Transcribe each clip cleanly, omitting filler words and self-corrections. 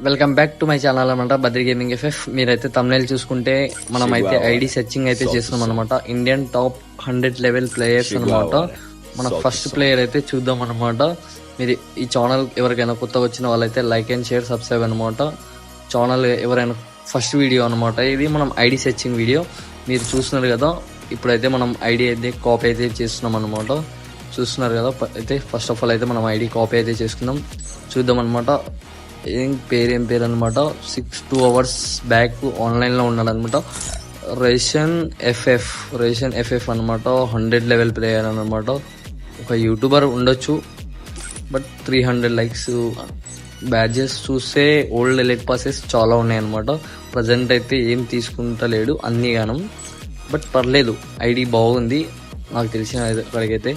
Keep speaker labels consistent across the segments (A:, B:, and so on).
A: Welcome back to my channel అనమాట Badri gaming FF. మీరైతే thumbnail చూసుకుంటే మనం అయితే ఐడి సెర్చింగ్ అయితే చేస్తున్నాం అనమాట. ఇండియన్ టాప్ 100 లెవెల్ ప్లేయర్స్ అనమాట. మన ఫస్ట్ ప్లేయర్ అయితే చూద్దాం అనమాట. మీరు ఈ ఛానల్ ఎవరికైనా కొత్తగా వచ్చిన వాళ్ళైతే లైక్ అండ్ షేర్ సబ్స్క్రైబ్ అనమాట. ఛానల్ ఎవరైనా ఫస్ట్ వీడియో అనమాట, ఇది మనం ఐడి సెర్చింగ్ వీడియో మీరు చూస్తున్నారు కదా. ఇప్పుడైతే మనం ఐడి అయితే కాపీ అయితే చేస్తున్నాం అనమాట. చూస్తున్నారు కదా. అయితే ఫస్ట్ ఆఫ్ ఆల్ అయితే మనం ఐడి కాపీ అయితే చేసుకుందాం, చూద్దాం అనమాట. ఏం పేరు అనమాట. 2 hours బ్యాక్ ఆన్లైన్లో ఉన్నాడు అనమాట. రేషన్ ఎఫ్ఎఫ్ అనమాట. 100 లెవెల్ ప్లేయర్ అనమాట. ఒక యూట్యూబర్ ఉండొచ్చు, బట్ 300 likes. బ్యాడ్జెస్ చూస్తే ఓల్డ్ ఎలైట్ పాసెస్ చాలా ఉన్నాయన్నమాట. ప్రజెంట్ అయితే ఏం తీసుకుంటలేడు అన్ని గానం, బట్ పర్లేదు. ఐడి బాగుంది నాకు తెలిసిన అక్కడికైతే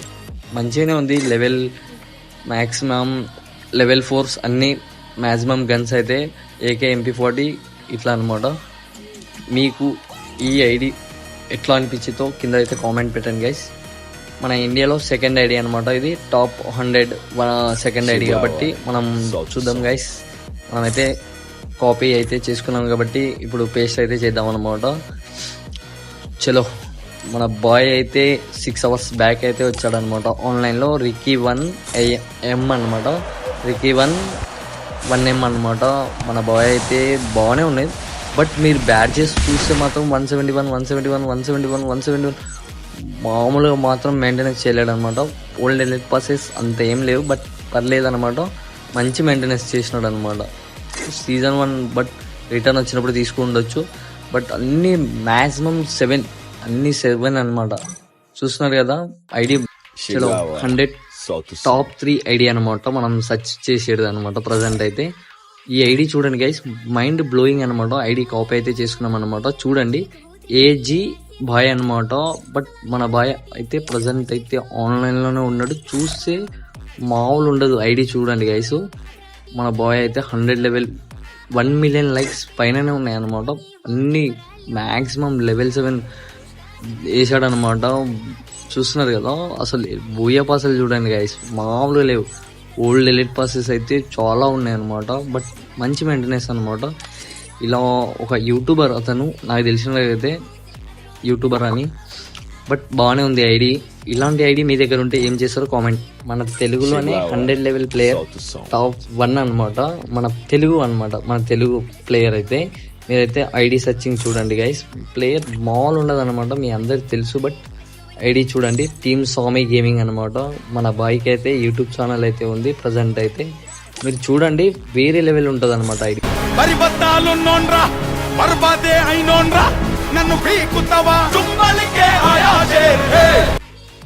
A: మంచిగానే ఉంది. లెవెల్ మ్యాక్సిమం లెవెల్ 4 అన్ని మ్యాక్సిమం గన్స్ అయితే AK MP40 ఇట్లా అనమాట. మీకు ఈ ఐడి ఎట్లా అనిపించిందో కింద అయితే కామెంట్ పెట్టండి గైస్. మన ఇండియాలో సెకండ్ ఐడి అనమాట. ఇది టాప్ 100 సెకండ్ ఐడి కాబట్టి మనం చూద్దాం గైస్. మనమైతే కాపీ అయితే చేసుకున్నాం కాబట్టి ఇప్పుడు పేస్ట్ అయితే చేద్దాం అనమాట. చలో, మన బాయ్ అయితే 6 hours బ్యాక్ అయితే వచ్చాడనమాట ఆన్లైన్లో. రికీ 1M అనమాట. రికీ 1M అనమాట. మన బాయ్ అయితే బాగానే ఉన్నాయి, బట్ మీరు బ్యాడ్జెస్ చూస్తే మాత్రం 171 మామూలుగా మాత్రం మెయింటెనెన్స్ చేయలేడు అనమాట. ఓల్డ్ ఎలైట్ పాసెస్ అంత ఏం లేవు, బట్ పర్లేదు అనమాట. మంచి మెయింటెనెన్స్ చేసినాడు అనమాట. సీజన్ 1 బట్ రిటర్న్ వచ్చినప్పుడు తీసుకుండొచ్చు, బట్ అన్ని మ్యాక్సిమం 7 అనమాట. చూస్తున్నారు కదా. ఐడి 100 టాప్ 3 ఐడి అనమాట. మనం సెర్చ్ చేసేది అనమాట ప్రజెంట్ అయితే. ఈ ఐడి చూడండి గైస్, మైండ్ బ్లోయింగ్ అనమాట. ఐడి కాపీ అయితే చేసుకున్నాం అనమాట. చూడండి, AG బాయ్ అనమాట. బట్ మన బాయ్ అయితే ప్రజెంట్ అయితే ఆన్లైన్లోనే ఉన్నాడు. చూస్తే మామూలు ఉండదు ఐడి. చూడండి గైస్, మన బాయ్ అయితే 100 లెవెల్ 1 million likes పైననే ఉన్నాయన్నమాట. అన్ని మ్యాక్సిమం లెవెల్ 7 వేసాడనమాట. చూస్తున్నారు కదా. అసలు బూయా పాసలు చూడండి గైస్, మామూలుగా లేవు. ఓల్డ్ ఎలైట్ పాసెస్ అయితే చాలా ఉన్నాయన్నమాట, బట్ మంచి మెయింటెనెన్స్ అనమాట. ఇలా ఒక యూట్యూబర్, అతను నాకు తెలిసినదైతే యూట్యూబర్ అని, బట్ బాగానే ఉంది ఐడి. ఇలాంటి ఐడి మీ దగ్గర ఉంటే ఏం చేస్తారో కామెంట్. మన తెలుగులోనే 100 లెవెల్ ప్లేయర్ టాప్ 1 అనమాట. మన తెలుగు ప్లేయర్ అయితే మీరైతే ఐడి సర్చింగ్ చూడండి గైస్. ప్లేయర్ మాల్ ఉండదు అనమాట, మీ అందరికి తెలుసు. బట్ ఐడి చూడండి, టీమ్ స్వామి గేమింగ్ అనమాట. మన బాయ్కి అయితే యూట్యూబ్ ఛానల్ అయితే ఉంది ప్రజెంట్ అయితే. మీరు చూడండి, వేరే లెవెల్ ఉంటుంది అనమాట ఐడి.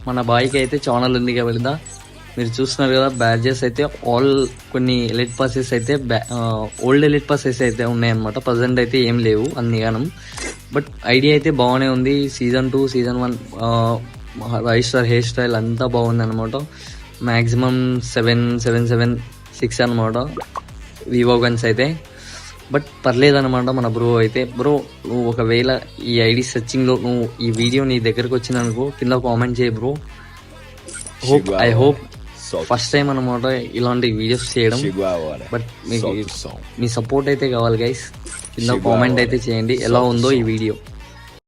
A: మన బాయ్కి అయితే ఛానల్ ఉంది కాబట్టి మీరు చూస్తున్నారు కదా. బ్యాడ్జెస్ అయితే కొన్ని ఎలైట్ పాసెస్ అయితే ఓల్డ్ ఎలైట్ పాసెస్ అయితే ఉన్నాయన్నమాట. ప్రజెంట్ అయితే ఏం లేవు అన్ని గానం, బట్ ఐడియా అయితే బాగానే ఉంది. సీజన్ 2 సీజన్ 1 రైస్టర్ హెయిర్ స్టైల్ అంతా బాగుంది అనమాట. మ్యాక్సిమం 776 అనమాట వివో గన్స్ అయితే, బట్ పర్లేదనమాట. మన బ్రో అయితే, బ్రో నువ్వు ఒకవేళ ఈ ఐడి సెర్చింగ్లో నువ్వు ఈ వీడియో నీ దగ్గరకు వచ్చినందుకు కింద కామెంట్ చేయి bro. I hope first time అనమాట ఇలాంటి వీడియోస్ చేయడం, బట్ మీకు మీ సపోర్ట్ అయితే కావాలి గైస్. కింద కామెంట్ అయితే చేయండి ఎలా ఉందో ఈ వీడియో.